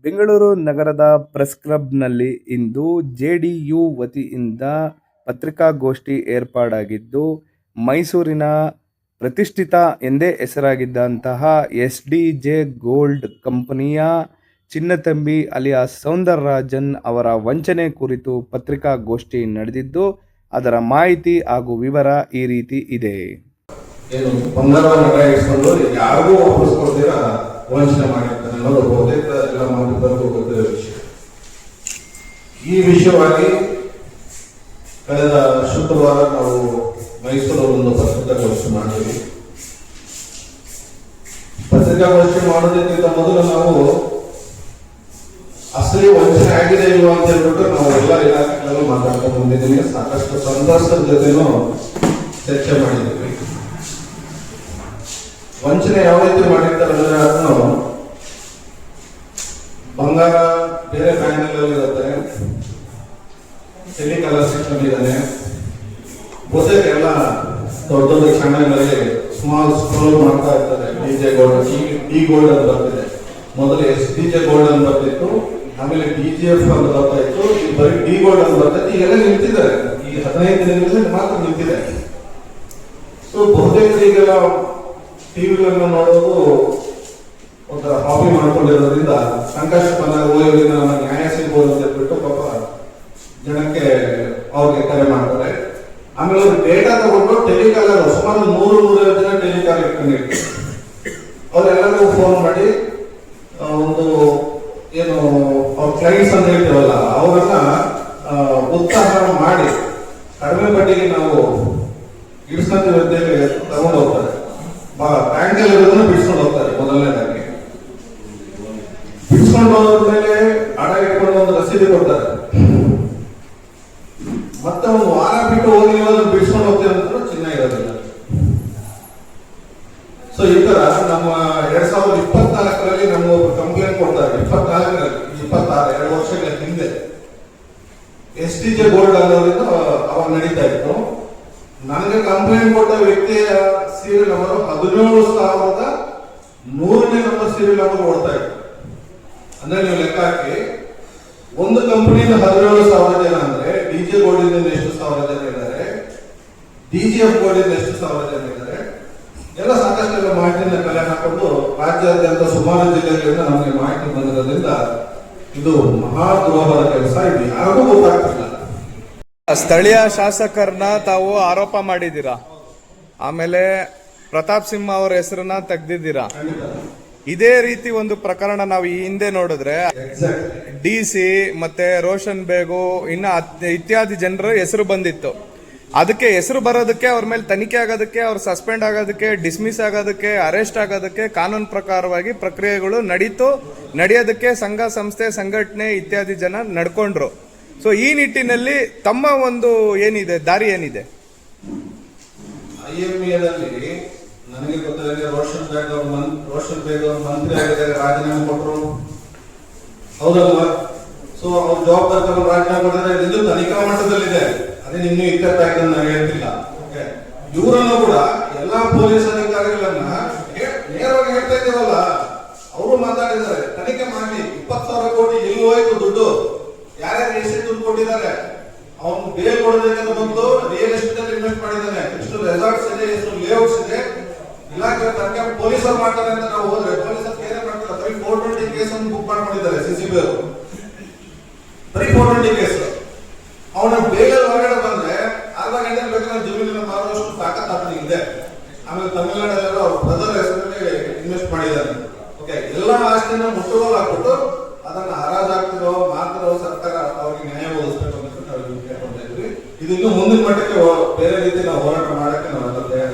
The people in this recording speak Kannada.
ಬೆಂಗಳೂರು ನಗರದ ಪ್ರೆಸ್ ಕ್ಲಬ್ನಲ್ಲಿ ಇಂದು ಜೆಡಿಯು ವತಿಯಿಂದ ಪತ್ರಿಕಾಗೋಷ್ಠಿ ಏರ್ಪಾಡಾಗಿದ್ದು, ಮೈಸೂರಿನ ಪ್ರತಿಷ್ಠಿತ ಎಂದೇ ಹೆಸರಾಗಿದ್ದಂತಹ ಎಸ್ಡಿಜೆ ಗೋಲ್ಡ್ ಕಂಪನಿಯ ಚಿನ್ನತಂಬಿ ಅಲಿಯಾಸ್ ಸೌಂದರರಾಜನ್ ಅವರ ವಂಚನೆ ಕುರಿತು ಪತ್ರಿಕಾಗೋಷ್ಠಿ ನಡೆದಿದ್ದು, ಅದರ ಮಾಹಿತಿ ಹಾಗೂ ವಿವರ ಈ ರೀತಿ ಇದೆ. ಯಾರಿಗೂ ವಾಪಸ್ ಕೊಡ್ತೀರಾ ವಂಚನೆ ಮಾಡಿರ್ತಾನೆ ಅನ್ನೋದು ಬಹುತೇಕ ಎಲ್ಲ ಮಾಧ್ಯಮದವರೆಗೂ ಗೊತ್ತಿರೋ ವಿಷಯ. ಈ ವಿಷಯವಾಗಿ ಕಳೆದ ಶುಕ್ರವಾರ ನಾವು ಮೈಸೂರಲ್ಲೊಂದು ಪತ್ರಿಕಾಗೋಷ್ಠಿ ಮಾಡಿದ್ವಿ. ಪತ್ರಿಕಾಗೋಷ್ಠಿ ಮಾಡೋದಕ್ಕಿಂತ ಮೊದಲು ನಾವು ಅಸಲಿ ವಂಚನೆ ಆಗಿದೆ ಇಲ್ವಾ ಅಂತ ಹೇಳ್ಬಿಟ್ಟು ನಾವು ಎಲ್ಲ ಇಲಾಖೆಗಳಲ್ಲೂ ಮಾತಾಡ್ಕೊಂಡು ಬಂದಿದ್ದೀವಿ. ಸಾಕಷ್ಟು ಸಂದರ್ಶಕರ ಜೊತೆನೂ ಚರ್ಚೆ ಮಾಡಿದ್ದೀವಿ. ವಂಚನೆ ಯಾವ ರೀತಿ ಮಾಡಿರ್ತಾರೆ ಅಂದ್ರೆ, ಅದನ್ನು ಬಂಗಾರ ಬೇರೆ ಬ್ಯಾಂಕ್ಗಳಲ್ಲಿ ಇರುತ್ತೆ, ಟೆಲಿಕಾಲರ್ ಸಿಸ್ಟಮ್ ಇದ್ದಾನೆ, ಬಹುತೇಕ ಎಲ್ಲ ದೊಡ್ಡ ದೊಡ್ಡ ಚಾನೆಲ್ಗಳಲ್ಲಿ ಸ್ಕ್ರೋಲ್ ಮಾಡ್ತಾ ಇರ್ತಾರೆ. ಡಿಜೆ ಗೋಲ್ಡ್, ಡಿ ಗೋಲ್ಡ್ ಅಂತ ಬರ್ತಿದೆ. ಮೊದಲು ಎಸ್ಡಿಜೆ ಗೋಲ್ಡ್ ಅಂತ ಬರ್ತಿತ್ತು, ಆಮೇಲೆ ಡಿಜಿಎಫ್ ಅಂತ ಬರ್ತಾ ಇತ್ತು, ಈಗ ಬರೀ ಡಿ ಗೋಲ್ಡ್ ಅಂತ ಬರ್ತೈತಿ. ಈಗೆಲ್ಲ ನಿಂತಿದ್ದಾರೆ, ಈ 15 ದಿನಗಳಲ್ಲಿ ಮಾತ್ರ ನಿಂತಿದೆ. ಸೊ ಬಹುತೇಕ ಈಗೆಲ್ಲ ಟಿವಿಗಳನ್ನು ನೋಡೋದು ಒಂಥರ ಹಾಬಿ ಮಾಡ್ಕೊಂಡಿರೋದ್ರಿಂದ ಸಂಕಷ್ಟ ಬಂದಾಗ ಓಯೋದ್ರಿಂದ ನಮಗೆ ನ್ಯಾಯ ಸಿಗ್ಬೋದು ಅಂತ ಹೇಳ್ಬಿಟ್ಟು ಪಾಪ ಜನಕ್ಕೆ ಅವ್ರಿಗೆ ಕರೆ ಮಾಡ್ತಾರೆ. ಆಮೇಲೆ ಅವ್ರು ಡೇಟಾ ತಗೊಂಡು ಟೆಲಿಕಾಲರ್ ಸುಮಾರು 100-150 ಜನ ಟೆಲಿಕಾಲರ್ ಇಟ್ಕೊಂಡಿರ್ತಾರೆ. ಅವರೆಲ್ಲರಿಗೂ ಫೋನ್ ಮಾಡಿ ಒಂದು ಏನು ಅವ್ರ ಕ್ಲೈಂಟ್ಸ್ ಅಂತ ಹೇಳ್ತೀವಲ್ಲ, ಅವರನ್ನ ಉತ್ಸಾಹ ಮಾಡಿ ಕಡಿಮೆ ಬಡ್ಡಿಗೆ ನಾವು ಇಡ್ಸ್ಕೊಂತೀವಿ ಅಂತ ಹೇಳಿ ತಗೊಂಡು ಹೋಗ್ತಾರೆ. ಬ್ಯಾಂಕಲ್ಲಿ ಇರೋದನ್ನ ಬಿಡಿಸ್ಕೊಂಡು ಹೋಗ್ತಾರೆ. ಮೊದಲನೇದಾಗಿ ಬಿಡಿಸ್ಕೊಂಡು ಹೋದ ಮೇಲೆ ಹಣ ಇಟ್ಕೊಂಡು ಒಂದು ರಸೀದಿ ಕೊಡ್ತಾರೆ. ಮತ್ತೆ ಒಂದು ವಾರ ಬಿಟ್ಟು ಹೋಗಿ ಬಿಡಿಸ್ಕೊಂಡು ಹೋಗ್ತೀವಿ ಅಂತ ಚಿನ್ನ ಇರೋದಿಲ್ಲ. ಸೊ ಈ ತರ ನಮ್ಮ 2024ರಲ್ಲಿ ನಮ್ಮ ಒಬ್ಬರು ಕಂಪ್ಲೇಂಟ್ ಕೊಡ್ತಾರೆ. 24 2 ವರ್ಷಗಳ ಹಿಂದೆ ಎಸ್ಡಿಜೆ ಗೋಲ್ಡ್ ಅನ್ನೋದ್ರಿಂದ ಅವಾಗ ನಡೀತಾ ಇತ್ತು. ನನಗೆ ಕಂಪ್ಲೇಂಟ್ ಕೊಟ್ಟ ವ್ಯಕ್ತಿಯ ಸೀರಿಯಲ್ ನಂಬರ್ 17,100ನೇ ನಂಬರ್ ಸೀರಿಯಲ್ ನಂಬರ್ ಓಡ್ತಾ ಇತ್ತು. ಅಂದ್ರೆ ನೀವು ಲೆಕ್ಕ ಹಾಕಿ, ಒಂದು ಕಂಪನಿಯಿಂದ 17,000 ಜನ ಅಂದ್ರೆ ಡಿಜೆ ಗೋಲ್ಡ್ ಇಂದ ಎಷ್ಟು ಸಾವಿರ ಜನ ಇದ್ದಾರೆ, ಡಿಜಿಎಫ್ ಗೋಲ್ಡ್ ಇಂದ ಎಷ್ಟು ಸಾವಿರ ಜನ ಇದ್ದಾರೆ, ಎಲ್ಲ ಸಾಕಷ್ಟು ಮಾಹಿತಿಯನ್ನು ಕಲೆ ಹಾಕೊಂಡು ರಾಜ್ಯಾದ್ಯಂತ ಸುಮಾರು ಜಿಲ್ಲೆಗಳಿಂದ ನಮಗೆ ಮಾಹಿತಿ ಬಂದಿರೋದ್ರಿಂದ ಇದು ಮಹಾ ದ್ರೋಹದ ಕೆಲಸ. ಇದು ಯಾರಿಗೂ ಗೊತ್ತಾಗ್ತಿಲ್ಲ. ಸ್ಥಳೀಯ ಶಾಸಕರನ್ನ ತಾವು ಆರೋಪ ಮಾಡಿದ್ದೀರಾ, ಆಮೇಲೆ ಪ್ರತಾಪ್ ಸಿಂಹ ಅವರ ಹೆಸರನ್ನ ತೆಗ್ದಿದ್ದೀರಾ. ಇದೇ ರೀತಿ ಒಂದು ಪ್ರಕರಣ ನಾವು ಈ ಹಿಂದೆ ನೋಡಿದ್ರೆ DC ಮತ್ತೆ ರೋಷನ್ ಬೇಗು ಇನ್ನ ಇತ್ಯಾದಿ ಜನರ ಹೆಸರು ಬಂದಿತ್ತು. ಅದಕ್ಕೆ ಹೆಸರು ಬರೋದಕ್ಕೆ, ಅವ್ರ ಮೇಲೆ ತನಿಖೆ ಆಗೋದಕ್ಕೆ, ಅವ್ರು ಸಸ್ಪೆಂಡ್ ಆಗೋದಕ್ಕೆ, ಡಿಸ್ಮಿಸ್ ಆಗೋದಕ್ಕೆ, ಅರೆಸ್ಟ್ ಆಗೋದಕ್ಕೆ ಕಾನೂನು ಪ್ರಕಾರವಾಗಿ ಪ್ರಕ್ರಿಯೆಗಳು ನಡೆಯೋದಕ್ಕೆ ಸಂಘ ಸಂಸ್ಥೆ ಸಂಘಟನೆ ಇತ್ಯಾದಿ ಜನ ನಡ್ಕೊಂಡ್ರು. ಸೊ ಈ ನಿಟ್ಟಿನಲ್ಲಿ ತಮ್ಮ ಒಂದು ಏನಿದೆ, ದಾರಿ ಏನಿದೆ? IMA ನನಗೆ ಗೊತ್ತಿದೆ, ರೋಷನ್ ಬೇಗ್ ಅವರು ಮಂತ್ರಿ ಆಗಿದ್ದಾರೆ, ರಾಜೀನಾಮೆ ಕೊಟ್ಟರು, ಹೌದಲ್ವಾ? ಸೊ ಅವ್ರ ಜವಾಬ್ದಾರಿ ತಗೊಂಡು ರಾಜೀನಾಮೆ ಕೊಟ್ಟಿದ್ದಾರೆ. ಇದು ತನಿಖಾ ಮಟ್ಟದಲ್ಲಿದೆ, ಅದೇ ಇನ್ನೂ ಇತ್ಯರ್ಥ ನಾನು ಹೇಳ್ತಿಲ್ಲ. ಇವರನ್ನು ಕೂಡ ಎಲ್ಲಾ ಪೊಲೀಸ್ ಅಧಿಕಾರಿಗಳನ್ನ ನೇರವಾಗಿ ಹೇಳ್ತಾ ಇದ್ದೀವಲ್ಲ, ಅವರು ಮಾತಾಡಿದ್ದಾರೆ, ತನಿಖೆ ಮಾಡಿ 20,000 ಕೋಟಿ ಎಲ್ಲಿ ಹೋಯ್ತು ದುಡ್ಡು, ಯಾರ್ಯಾರು ಎಷ್ಟು ದುಡ್ಡು ಕೊಟ್ಟಿದ್ದಾರೆ, ಅವನು ಬೇಲ್ ಕೊಡೋದಕ್ಕೆ ಬಂದು ರಿಯಲ್ ಎಸ್ಟೇಟ್ ಅಲ್ಲಿ ಇನ್ವೆಸ್ಟ್ ಮಾಡಿದ್ದಾನೆ, ಎಷ್ಟು ರೆಸಾರ್ಟ್ಸ್ ಇದೆ, ಎಷ್ಟು ಲೇಔಟ್ಸ್ ಇದೆ, ಇಲಾಖೆ ತನಿಖೆ ಪೊಲೀಸರು ಮಾಡ್ತಾರೆ ಅಂತ ನಾವು ಹೋದ್ರೆ ಪೊಲೀಸರು ಕೇರೆ ಮಾಡ್ತಾರೆ. ಬರೀ 420 ಕೇಸ್ ಅನ್ನು ಬುಕ್ ಮಾಡ್ಕೊಂಡಿದ್ದಾರೆ CCB ಅವರು, ಬರೀ 420 ಕೇಸ್. ಅವನ ಬೇಗಲ್ಲಿ ಹೊರಗಡೆ ಬಂದ್ರೆ ಅರ್ಧ ಗಂಟೆ ಬೇಕಾದ್ರೆ ಜಮೀನಿನ ಮಾರುವಷ್ಟು ತಾಕತ್ ಇದೆ. ಆಮೇಲೆ ತಮಿಳುನಾಡಲ್ಲೆಲ್ಲ ಅವ್ರ ಬ್ರದರ್ ಹೆಸರಲ್ಲಿ ಇನ್ವೆಸ್ಟ್ ಮಾಡಿದ್ದಾರೆ. ಓಕೆ, ಎಲ್ಲ ಆಸ್ತಿನ ಮುಟ್ಟುಗೋಲು ಹಾಕ್ಬಿಟ್ಟು ಅದನ್ನ ಹರಾಜಾಗ್ತಿರೋ ಮಾತ್ರ ಸರ್ಕಾರ ಅವ್ರಿಗೆ ನ್ಯಾಯ ಒದಗಿಸಬೇಕು ಅಂತ ನಾವು ಕೇಳ್ಕೊಳ್ತಾ ಇದ್ವಿ. ಇದು ಇನ್ನು ಮುಂದಿನ ಮಟ್ಟಕ್ಕೆ ಬೇರೆ ರೀತಿ ನಾವು ಹೋರಾಟ ಮಾಡಕ್ಕೆ ನಾವೆಲ್ಲ ತಯಾರಿ